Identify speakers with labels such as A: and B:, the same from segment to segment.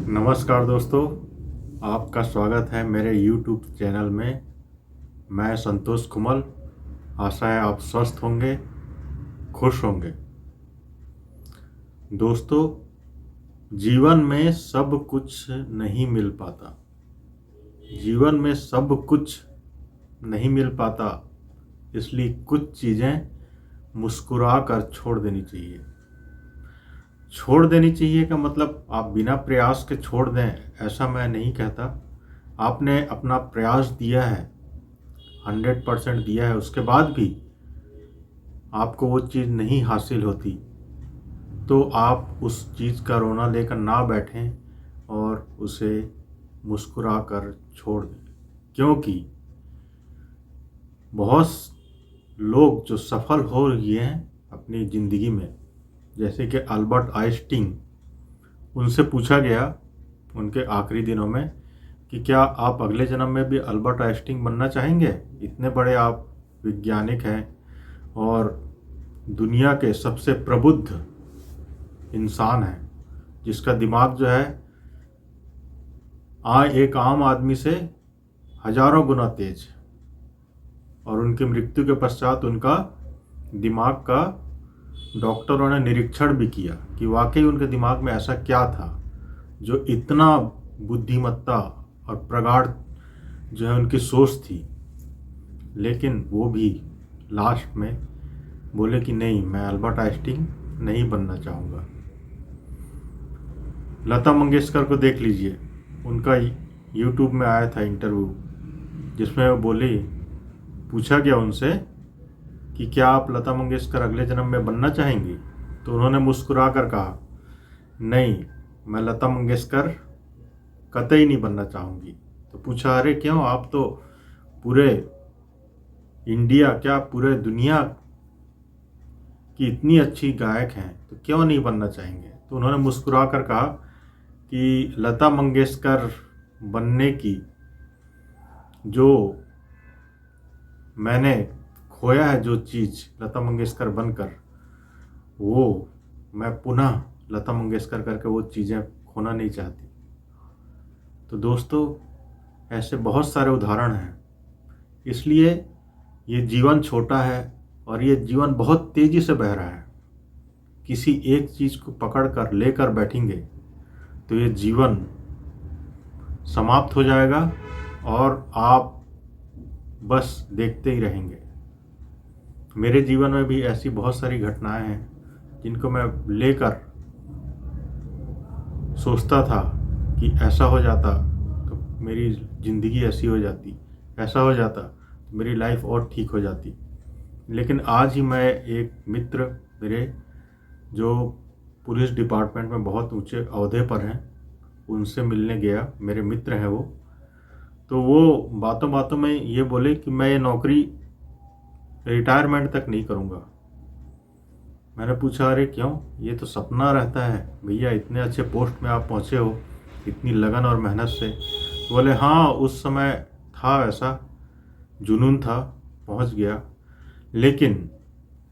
A: नमस्कार दोस्तों, आपका स्वागत है मेरे YouTube चैनल में। मैं संतोष कुमल। आशा है आप स्वस्थ होंगे, खुश होंगे। दोस्तों, जीवन में सब कुछ नहीं मिल पाता। जीवन में सब कुछ नहीं मिल पाता, इसलिए कुछ चीज़ें मुस्कुरा कर छोड़ देनी चाहिए। छोड़ देनी चाहिए का मतलब आप बिना प्रयास के छोड़ दें, ऐसा मैं नहीं कहता। आपने अपना प्रयास दिया है, 100% दिया है, उसके बाद भी आपको वो चीज़ नहीं हासिल होती, तो आप उस चीज़ का रोना लेकर ना बैठें और उसे मुस्कुरा कर छोड़ दें। क्योंकि बहुत लोग जो सफल हो रही हैं अपनी ज़िंदगी में, जैसे कि अल्बर्ट आइंस्टीन, उनसे पूछा गया उनके आखिरी दिनों में कि क्या आप अगले जन्म में भी अल्बर्ट आइंस्टीन बनना चाहेंगे? इतने बड़े आप वैज्ञानिक हैं और दुनिया के सबसे प्रबुद्ध इंसान हैं, जिसका दिमाग जो है एक आम आदमी से हजारों गुना तेज है। और उनकी मृत्यु के पश्चात उनका दिमाग का डॉक्टरों ने निरीक्षण भी किया कि वाकई उनके दिमाग में ऐसा क्या था जो इतना बुद्धिमत्ता और प्रगाढ़ जो है उनकी सोच थी। लेकिन वो भी लास्ट में बोले कि नहीं, मैं अल्बर्ट आइंस्टीन नहीं बनना चाहूँगा। लता मंगेशकर को देख लीजिए, उनका यूट्यूब में आया था इंटरव्यू, जिसमें वो बोली, पूछा गया उनसे कि क्या आप लता मंगेशकर अगले जन्म में बनना चाहेंगी? तो उन्होंने मुस्कुरा कर कहा, नहीं, मैं लता मंगेशकर कतई नहीं बनना चाहूँगी। तो पूछा, अरे क्यों? आप तो पूरे इंडिया, क्या पूरे दुनिया की इतनी अच्छी गायक हैं, तो क्यों नहीं बनना चाहेंगे? तो उन्होंने मुस्कुरा कर कहा कि लता मंगेशकर बनने की जो मैंने खोया है, जो चीज़ लता मंगेशकर बनकर, वो मैं पुनः लता मंगेशकर करके वो चीज़ें खोना नहीं चाहती। तो दोस्तों, ऐसे बहुत सारे उदाहरण हैं। इसलिए ये जीवन छोटा है और ये जीवन बहुत तेज़ी से बह रहा है। किसी एक चीज़ को पकड़ कर लेकर बैठेंगे तो ये जीवन समाप्त हो जाएगा और आप बस देखते ही रहेंगे। मेरे जीवन में भी ऐसी बहुत सारी घटनाएं हैं जिनको मैं लेकर सोचता था कि ऐसा हो जाता तो मेरी ज़िंदगी ऐसी हो जाती, ऐसा हो जाता तो मेरी लाइफ और ठीक हो जाती। लेकिन आज ही मैं एक मित्र मेरे जो पुलिस डिपार्टमेंट में बहुत ऊंचे ओहदे पर हैं, उनसे मिलने गया। मेरे मित्र हैं वो। तो वो बातों बातों में ये बोले कि मैं ये नौकरी रिटायरमेंट तक नहीं करूँगा। मैंने पूछा, अरे क्यों? ये तो सपना रहता है भैया, इतने अच्छे पोस्ट में आप पहुँचे हो इतनी लगन और मेहनत से। बोले, हाँ, उस समय था, ऐसा जुनून था, पहुँच गया। लेकिन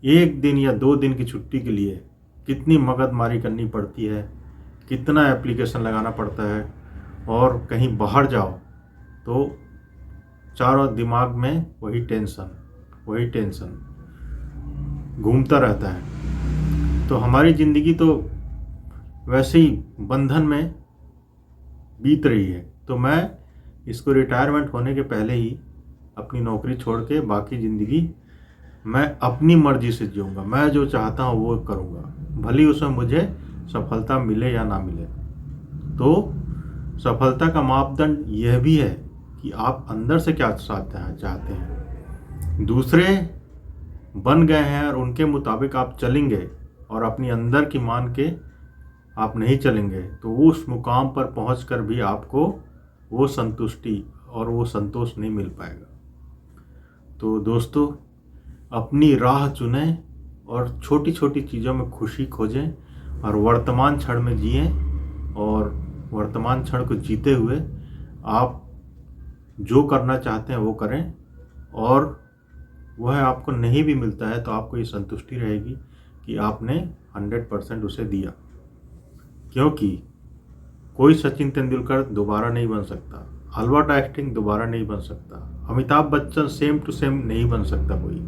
A: एक दिन या 2 दिन की छुट्टी के लिए कितनी मगजमारी करनी पड़ती है, कितना एप्लीकेशन लगाना पड़ता है, और कहीं बाहर जाओ तो चारों दिमाग में वही टेंशन घूमता रहता है। तो हमारी ज़िंदगी तो वैसे ही बंधन में बीत रही है। तो मैं इसको रिटायरमेंट होने के पहले ही अपनी नौकरी छोड़ के बाकी ज़िंदगी मैं अपनी मर्ज़ी से जीऊँगा। मैं जो चाहता हूँ वो करूँगा, भले उसमें मुझे सफलता मिले या ना मिले। तो सफलता का मापदंड यह भी है कि आप अंदर से क्या चाहते हैं। दूसरे बन गए हैं और उनके मुताबिक आप चलेंगे और अपनी अंदर की मान के आप नहीं चलेंगे, तो उस मुकाम पर पहुंचकर भी आपको वो संतुष्टि और वो संतोष नहीं मिल पाएगा। तो दोस्तों, अपनी राह चुनें और छोटी छोटी चीज़ों में खुशी खोजें और वर्तमान क्षण में जिएं। और वर्तमान क्षण को जीते हुए आप जो करना चाहते हैं वो करें। और वह आपको नहीं भी मिलता है तो आपको ये संतुष्टि रहेगी कि आपने 100% उसे दिया। क्योंकि कोई सचिन तेंदुलकर दोबारा नहीं बन सकता, अल्बर्ट आइंस्टीन दोबारा नहीं बन सकता, Amitabh Bachchan same to same नहीं बन सकता कोई।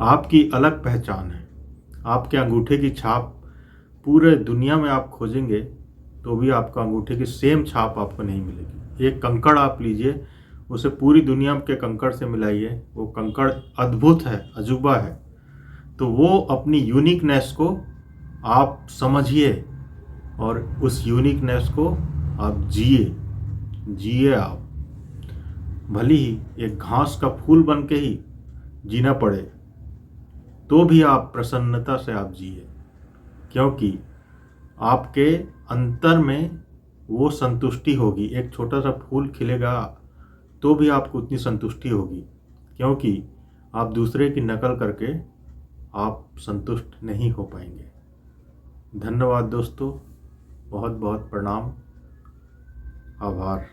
A: आपकी अलग पहचान है, आपके अंगूठे की छाप पूरे दुनिया में आप खोजेंगे तो भी आपका अंगूठे की सेम छाप आपको नहीं मिलेगी। एक कंकड़ आप लीजिए, उसे पूरी दुनिया के कंकड़ से मिलाइए, वो कंकड़ अद्भुत है, अजूबा है। तो वो अपनी यूनिकनेस को आप समझिए और उस यूनिकनेस को आप जिए आप। भले ही एक घास का फूल बन के ही जीना पड़े तो भी आप प्रसन्नता से आप जिए, क्योंकि आपके अंतर में वो संतुष्टि होगी। एक छोटा सा फूल खिलेगा तो भी आपको उतनी संतुष्टि होगी, क्योंकि आप दूसरे की नकल करके आप संतुष्ट नहीं हो पाएंगे। धन्यवाद दोस्तों, बहुत बहुत प्रणाम, आभार।